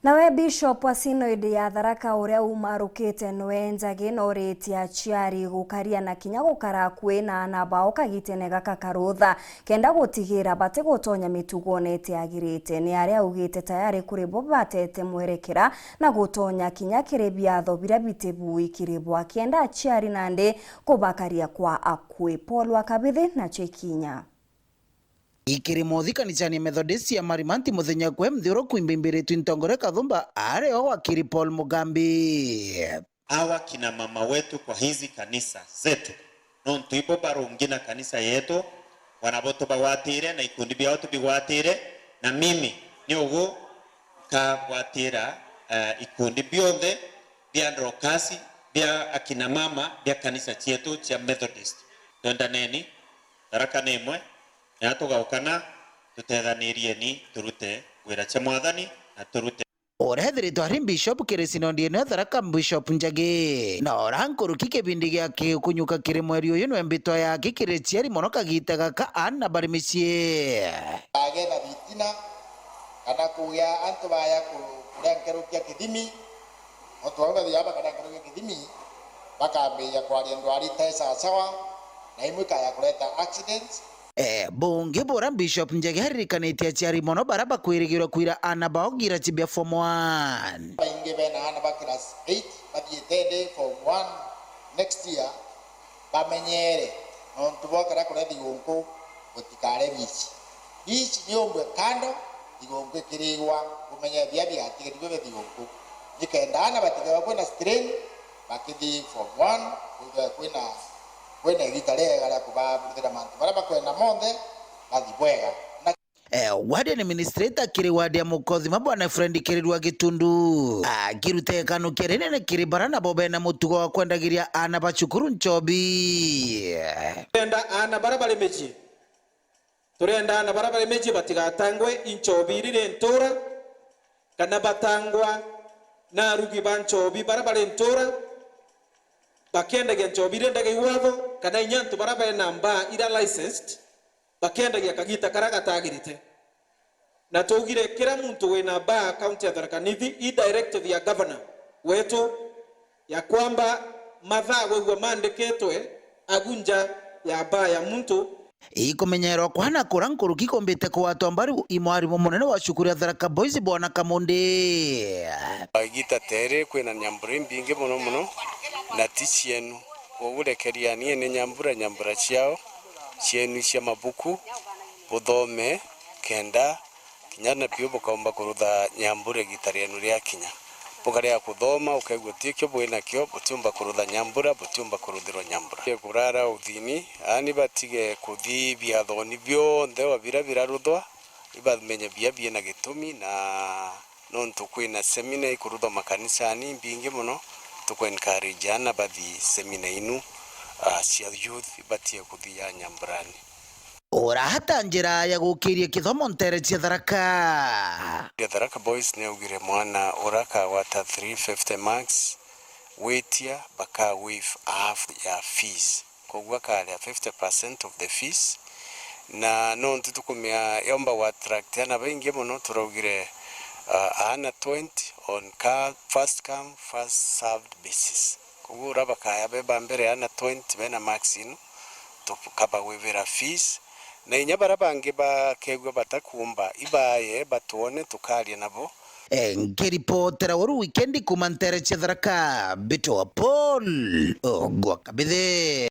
Nawe Bishop wa Synod ya Tharaka uria umarukite nwe Njagi noritie aciari gukaria na kinya gukara kwina anaba kagitene gaka karutha kenda gutigira bate gutonya mitugo nete agirite ni aria ugite tayari kuri bo batete mwerekera na gutonya kinya kire biatho biria bitebu ikiribwa kenda aciari nande kubakaria kwa akwe. Paul Wakabithi na Chekinya ikirimo thikanithani Methodist ya Marimanti muthenya kwe mthioro kuimbimbire twintongore Kathumba areo wakiri Paul Mugambi. Hawa kina mama wetu kwa hizi kanisa zetu no tuipo barungi na kanisa yetu wanaboto bawatire na ikundi byao tubiwatire na mimi ni ugu kabwatira ikundi byothe bya ndrokasi bya akina mama bya kanisa chetu cha Methodist neni Tharaka nemwe na tugaukana tutethanirie ni turute wira cha mwathani na turute orethirito ari Bishop Kirisinondi no Tharaka Bishop Njagi na orankuru kibindi giake kunyuka kiri mweri uyu no mbito yake kireciari mono kagita gaka ana bari micie agena bitina kana kuya antu baya kurankerukia kidimi oto anga yaba kana kerukia kidimi bakaambia kwa ndwari tesa sawa na imuka ya kuleta accidents. Bunge bora Bishop Njagi haririkanite aciari mono baraba kwirigirwa kwira ana baogira tibia form 1 bainge bena ana ba class 8 babietende form 1 next year bamenyere on tubokara kure digonko gotikare bici nyombwe kando digonko kirigwa kumenya bia bia tigwe digonko nikendana batiga kwenda strain bakidi form 1 kwena gitare gara kubabuthira mantu baraba kwena monde bathibwega wadi administrator kiri wadi ya Mukothi mabwana friend kiri rwa Gitundu kirute kanu kirene na kiri barana bobe na mutugo wa kwendagiria ana bachukuru Nchobi turenda ana barabare meji turenda ana barabare meji batigatangwe Inchobi rire ntora kana batangwa na rugi banchobi barabare ntora bakenda gya Nchobi renda ga iwatho kana inyantu barabare namba ira licensed bakenda gya kagita karaga tagirite na tugire kira muntu wena ba county ya Tharaka Nithi i directive ya governor wetu ya kwamba mathaa wewe mandiketwe agunja ya ba ya muntu ikumenyerwa kwana kurankuru kikombete kwa watu ambari imwarimu munene wa shukuru ya Tharaka Boys bwana Kamonde agita tere kwena nyambura mbinge muno na tichienu ogurekeria ni nyambura ciao cienu cia mabuku buthome kenda kinyana pio bukaomba kurutha nyambura gitari enu ria kinya bukaria kuthoma ukaigua tikyo bwina kyo butumba kurutha nyambura butumba kuruthirwa nyambura kurara uthini ani batige kuthi biathoni bionthe wabira biraruthwa ibamenye bia na gitumi na nontu kwina seminar ikurutha makanisani mbingi muno tuko encourage ana bathi seminar inu cia youth batie kuthia nyamburani ora hata njira ya gukiria kithomo ntere cia Tharaka Tharaka Boys ne ugire mwana uraka wata 350 marks wetia baka with half ya fees kogwa kale 50% of the fees na no tutukumia yomba wa attract ana bengi muno turaugire ana 20 on first come first served basis kugura bakaya beba mbere ana 20 bena maxino tukaba wevera fees na inyabara bange bakegwa batakumba ibaye batuone tukaria nabo ngiripotera waru weekend kumantere cia Tharaka Bito Paul Wakabithi.